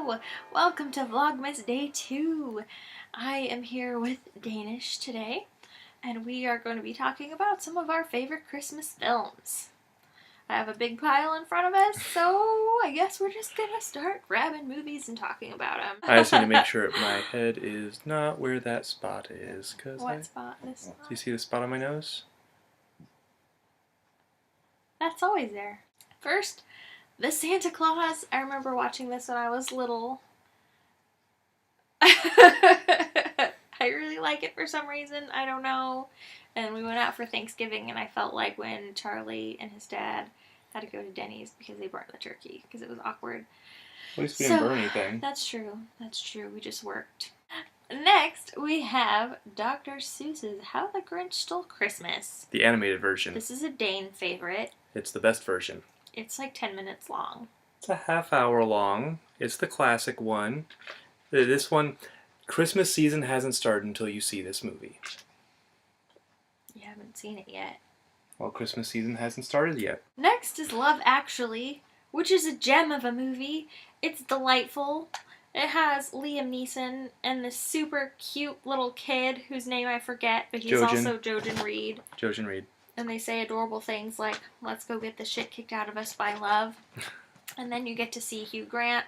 Hello! Welcome to Vlogmas Day 2. I am here with Danish today, and we are going to be talking about some of our favorite Christmas films. I have a big pile in front of us, so I guess we're just gonna start grabbing movies and talking about them. I just need to make sure my head is not where that spot is. What spot? This spot? Do you see the spot on my nose? That's always there. First, The Santa Claus. I remember watching this when I was little. I really like it for some reason. I don't know. And we went out for Thanksgiving, and I felt like when Charlie and his dad had to go to Denny's because they burnt the turkey because it was awkward. At least we didn't burn anything. That's true. That's true. We just worked. Next, we have Dr. Seuss's How the Grinch Stole Christmas. The animated version. This is a Dane favorite. It's the best version. It's like 10 minutes long. It's a half-hour long. It's the classic one. This one, Christmas season hasn't started until you see this movie. You haven't seen it yet. Well, Christmas season hasn't started yet. Next is Love Actually, which is a gem of a movie. It's delightful. It has Liam Neeson and this super cute little kid whose name I forget, but he's also Jojen Reed. Jojen Reed. And they say adorable things like, let's go get the shit kicked out of us by love. And then you get to see Hugh Grant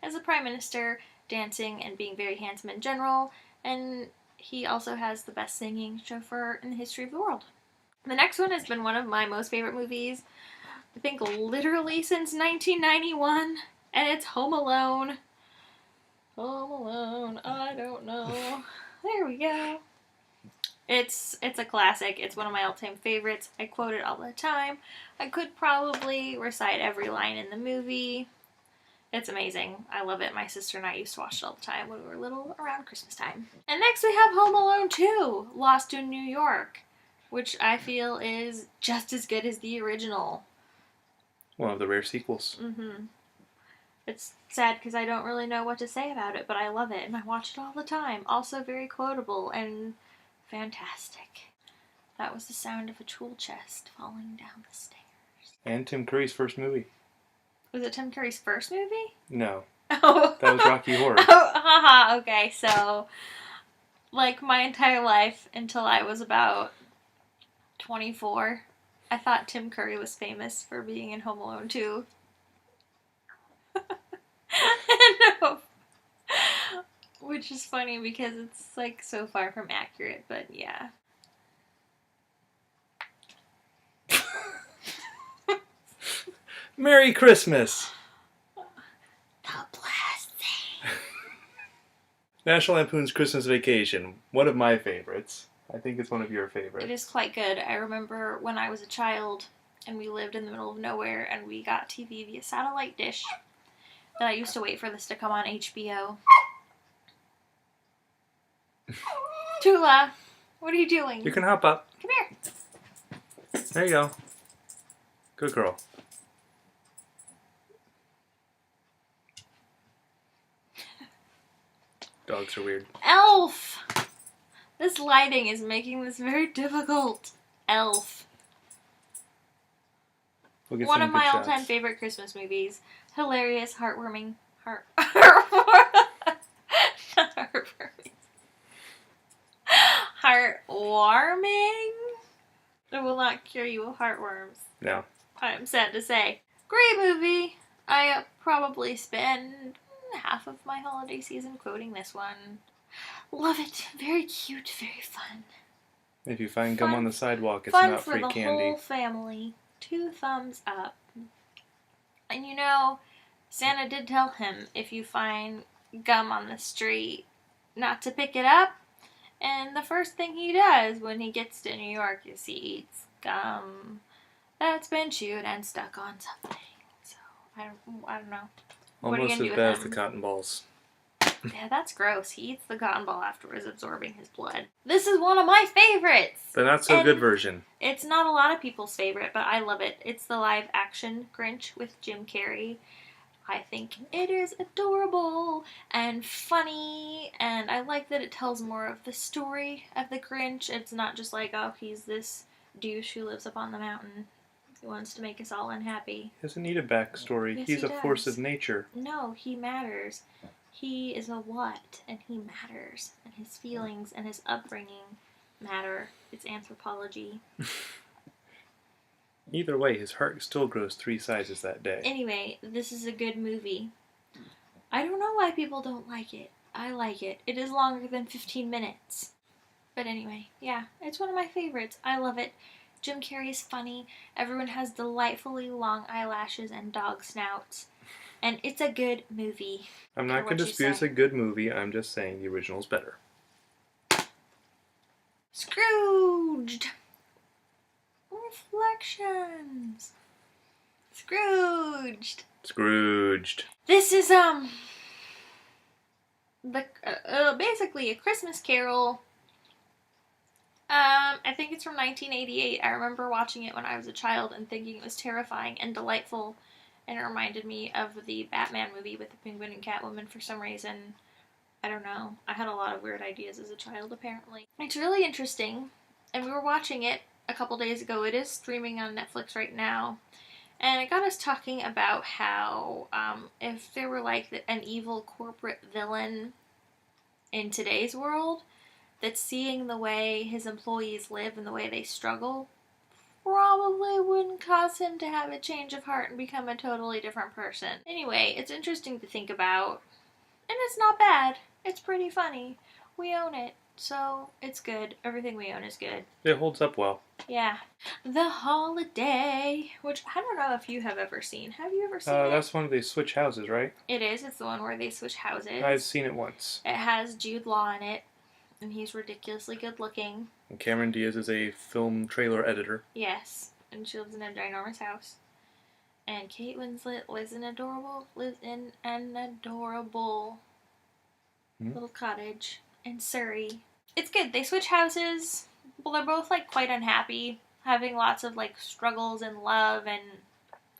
as the Prime Minister, dancing and being very handsome in general. And he also has the best singing chauffeur in the history of the world. The next one has been one of my most favorite movies, I think literally since 1991. And it's Home Alone. Home Alone, I don't know. There we go. It's a classic. It's one of my all-time favorites. I quote it all the time. I could probably recite every line in the movie. It's amazing. I love it. My sister and I used to watch it all the time when we were little around Christmas time. And next we have Home Alone 2, Lost in New York, which I feel is just as good as the original. One of the rare sequels. Mm-hmm. It's sad because I don't really know what to say about it, but I love it and I watch it all the time. Also very quotable and fantastic. That was the sound of a tool chest falling down the stairs. And Tim Curry's first movie. Was it Tim Curry's first movie? No. Oh. That was Rocky Horror. Oh, haha, okay, so, like, my entire life until I was about 24, I thought Tim Curry was famous for being in Home Alone 2. No. Which is funny because it's, like, so far from accurate, but yeah. Merry Christmas! The blessing. National Lampoon's Christmas Vacation. One of my favorites. I think it's one of your favorites. It is quite good. I remember when I was a child and we lived in the middle of nowhere and we got TV via satellite dish that I used to wait for this to come on HBO. Tula, what are you doing? You can hop up. Come here. There you go. Good girl. Dogs are weird. Elf! This lighting is making this very difficult. Elf. We'll get One some of my good all-time shots. favorite Christmas movies. Hilarious, heartwarming. Not heartwarming. Heartwarming? It will not cure you of heartworms. No. I'm sad to say. Great movie. I probably spend half of my holiday season quoting this one. Love it. Very cute, very fun. If you find gum on the sidewalk, it's Fun not for free the candy. whole family. 2 thumbs up. And you know, Santa did tell him if you find gum on the street not to pick it up. And the first thing he does when he gets to New York is he eats gum that's been chewed and stuck on something. So, I don't know. What are you Almost gonna as do bad with as the him? cotton balls. Yeah, that's gross. He eats the cotton ball afterwards, absorbing his blood. This is one of my favorites! The not so good version. It's not a lot of people's favorite, but I love it. It's the live action Grinch with Jim Carrey. I think it is adorable and funny, and I like that it tells more of the story of the Grinch. It's not just like, oh, he's this douche who lives up on the mountain. He wants to make us all unhappy. He doesn't need a backstory. Yes, He's he a force does. of nature. No, he matters. He is a what, and he matters. And his feelings and his upbringing matter. It's anthropology. Either way, his heart still grows 3 sizes that day. Anyway, this is a good movie. I don't know why people don't like it. I like it. It is longer than 15 minutes. But anyway, yeah, it's one of my favorites. I love it. Jim Carrey is funny. Everyone has delightfully long eyelashes and dog snouts. And it's a good movie. I'm not going to dispute it's a good movie. I'm just saying the original's better. Scrooged! Reflections! Scrooged! Scrooged. This is, basically a Christmas Carol. I think it's from 1988. I remember watching it when I was a child and thinking it was terrifying and delightful, and it reminded me of the Batman movie with the Penguin and Catwoman for some reason. I don't know. I had a lot of weird ideas as a child, apparently. It's really interesting, and we were watching it a couple days ago. It is streaming on Netflix right now, and it got us talking about how if there were like an evil corporate villain in today's world, that seeing the way his employees live and the way they struggle probably wouldn't cause him to have a change of heart and become a totally different person. Anyway, it's interesting to think about, and it's not bad. It's pretty funny. We own it, so it's good. Everything we own is good. It holds up well. Yeah. The Holiday, which I don't know if you have ever seen. Have you ever seen it? That's one of the switch houses, right? It is. It's the one where they switch houses. I've seen it once. It has Jude Law in it, and he's ridiculously good looking. And Cameron Diaz is a film trailer editor. Yes, and she lives in a ginormous house. And Kate Winslet lives in an adorable little cottage in Surrey. It's good. They switch houses. Well, they're both like quite unhappy, having lots of like struggles and love and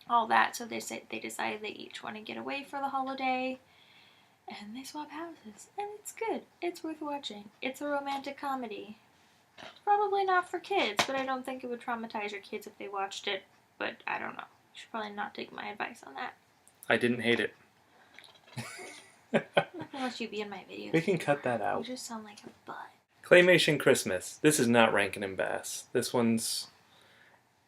all that. So they decided they each want to get away for the holiday, and they swap houses, and it's good. It's worth watching. It's a romantic comedy. It's probably not for kids, but I don't think it would traumatize your kids if they watched it. But I don't know. You should probably not take my advice on that. I didn't hate it. Unless you be in my videos. We can cut that out. You just sound like a butt. Claymation Christmas. This is not Rankin and Bass. This one's...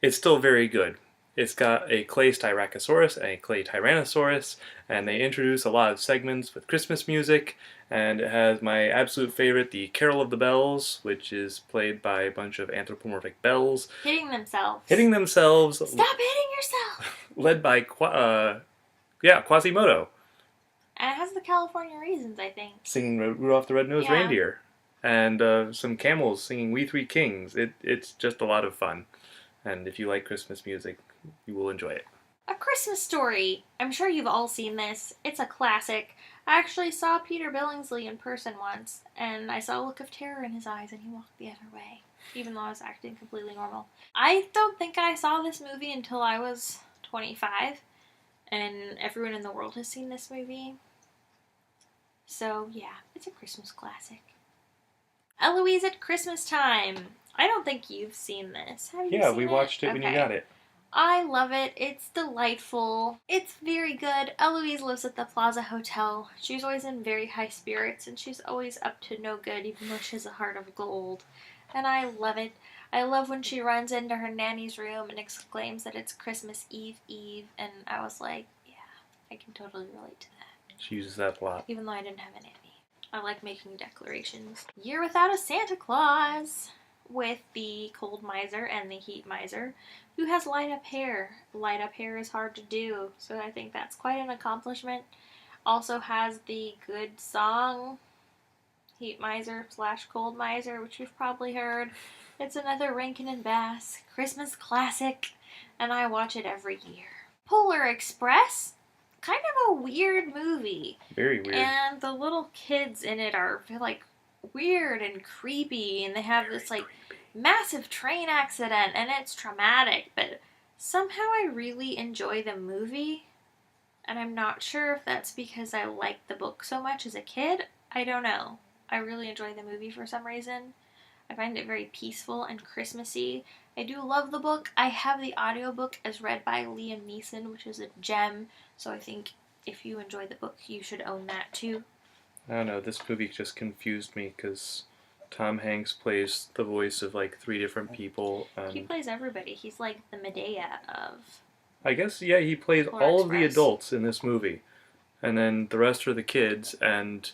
It's still very good. It's got a clay Styracosaurus and a clay Tyrannosaurus, and they introduce a lot of segments with Christmas music, and it has my absolute favorite, the Carol of the Bells, which is played by a bunch of anthropomorphic bells. Hitting themselves. Stop hitting yourself! Led by Quasimodo. And it has the California Raisins, I think. Singing Rudolph the Red-Nosed Reindeer. And some camels singing We Three Kings. It's just a lot of fun. And if you like Christmas music, you will enjoy it. A Christmas Story. I'm sure you've all seen this. It's a classic. I actually saw Peter Billingsley in person once, and I saw a look of terror in his eyes, and he walked the other way, even though I was acting completely normal. I don't think I saw this movie until I was 25, and everyone in the world has seen this movie. So, yeah, it's a Christmas classic. Eloise at Christmas Time. I don't think you've seen this. Have you seen it? Yeah, we watched it when you got it. I love it. It's delightful. It's very good. Eloise lives at the Plaza Hotel. She's always in very high spirits, and she's always up to no good, even though she has a heart of gold. And I love it. I love when she runs into her nanny's room and exclaims that it's Christmas Eve, and I was like, yeah, I can totally relate to that. She uses that a lot. Even though I didn't have a nanny. I like making declarations. Year Without a Santa Claus, with the Cold Miser and the Heat Miser, who has light up hair. Light up hair is hard to do, so I think that's quite an accomplishment. Also has the good song, Heat Miser / Cold Miser, which you've probably heard. It's another Rankin and Bass Christmas classic, and I watch it every year. Polar Express, kind of a weird movie. Very weird. And the little kids in it are like weird and creepy, and they have this like massive train accident, and it's traumatic, but somehow I really enjoy the movie, and I'm not sure if that's because I liked the book so much as a kid. I don't know. I really enjoy the movie for some reason. I find it very peaceful and Christmassy, I do love the book. I have the audiobook as read by Liam Neeson, which is a gem. So I think if you enjoy the book, you should own that too. I don't know, this movie just confused me because Tom Hanks plays the voice of like 3 different people, He and plays everybody. He's like the Medea of I guess, yeah, he plays Polar all of the Express. adults in this movie. And then the rest are the kids, and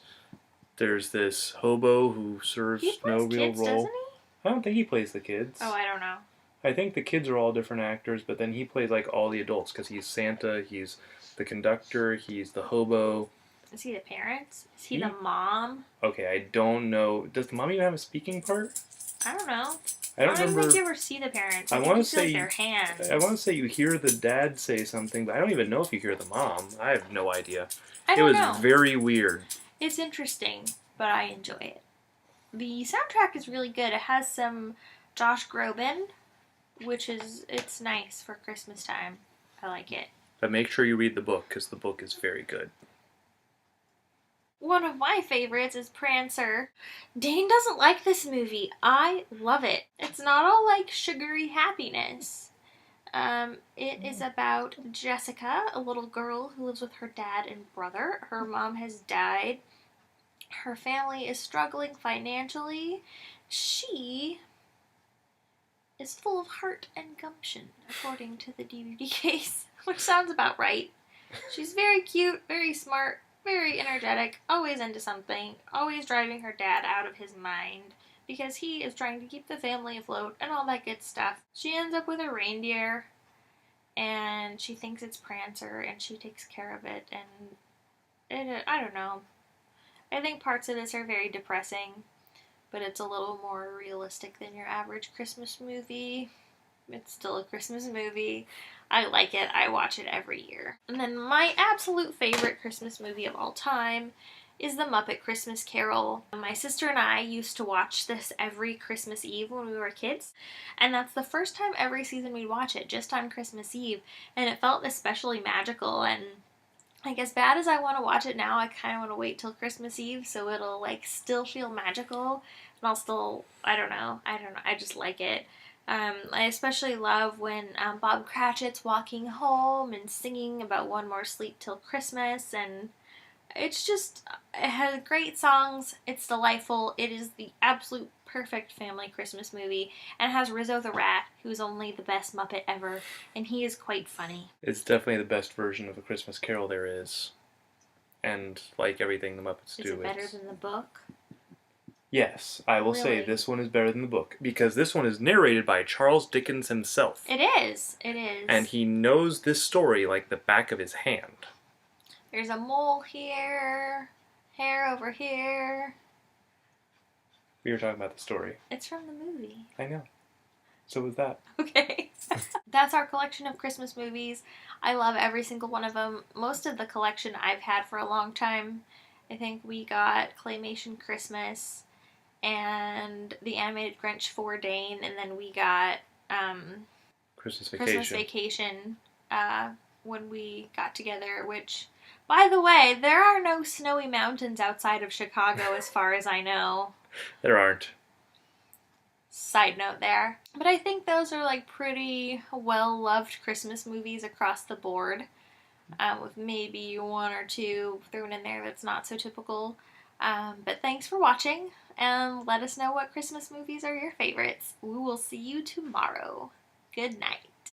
there's this hobo who serves He no plays real kids, role. doesn't he? I don't think he plays the kids. Oh, I don't know. I think the kids are all different actors, but then he plays like all the adults because he's Santa, he's the conductor, he's the hobo. Is he the parents? Is he the mom? Okay, I don't know. Does the mom even have a speaking part? I don't know. I don't even remember. think you ever see the parents. I think wanna you see, like, say- their hands. I want to say you hear the dad say something, but I don't even know if you hear the mom. I have no idea. I It don't was know. very weird. It's interesting, but I enjoy it. The soundtrack is really good. It has some Josh Groban, it's nice for Christmas time. I like it. But make sure you read the book because the book is very good. One of my favorites is Prancer. Dane doesn't like this movie. I love it. It's not all like sugary happiness. It is about Jessica, a little girl who lives with her dad and brother. Her mom has died. Her family is struggling financially. She is full of heart and gumption, according to the DVD case, which sounds about right. She's very cute, very smart, very energetic, always into something, always driving her dad out of his mind because he is trying to keep the family afloat and all that good stuff. She ends up with a reindeer and she thinks it's Prancer and she takes care of it, and I don't know. I think parts of this are very depressing, but it's a little more realistic than your average Christmas movie. It's still a Christmas movie. I like it. I watch it every year. And then my absolute favorite Christmas movie of all time is The Muppet Christmas Carol. My sister and I used to watch this every Christmas Eve when we were kids, and that's the first time every season we'd watch it, just on Christmas Eve, and it felt especially magical. And like, as bad as I want to watch it now, I kind of want to wait till Christmas Eve so it'll like still feel magical, and I'll still, I don't know, I just like it. I especially love when Bob Cratchit's walking home and singing about One More Sleep Till Christmas, and it has great songs, it's delightful, it is the absolute perfect family Christmas movie, and it has Rizzo the Rat, who's only the best Muppet ever, and he is quite funny. It's definitely the best version of A Christmas Carol there is. And like everything the Muppets do. Is it better than the book? Yes, I will say Really? this one is better than the book because this one is narrated by Charles Dickens himself. It is. And he knows this story like the back of his hand. There's a mole here, hair over here. We were talking about the story. It's from the movie. I know. So was that. Okay. That's our collection of Christmas movies. I love every single one of them. Most of the collection I've had for a long time. I think we got Claymation Christmas and the animated Grinch for Dane, and then we got Christmas Vacation. Christmas Vacation when we got together, which, by the way, there are no snowy mountains outside of Chicago as far as I know. There aren't. Side note there. But I think those are like pretty well-loved Christmas movies across the board, with maybe one or two thrown in there that's not so typical. But thanks for watching, and let us know what Christmas movies are your favorites. We will see you tomorrow. Good night.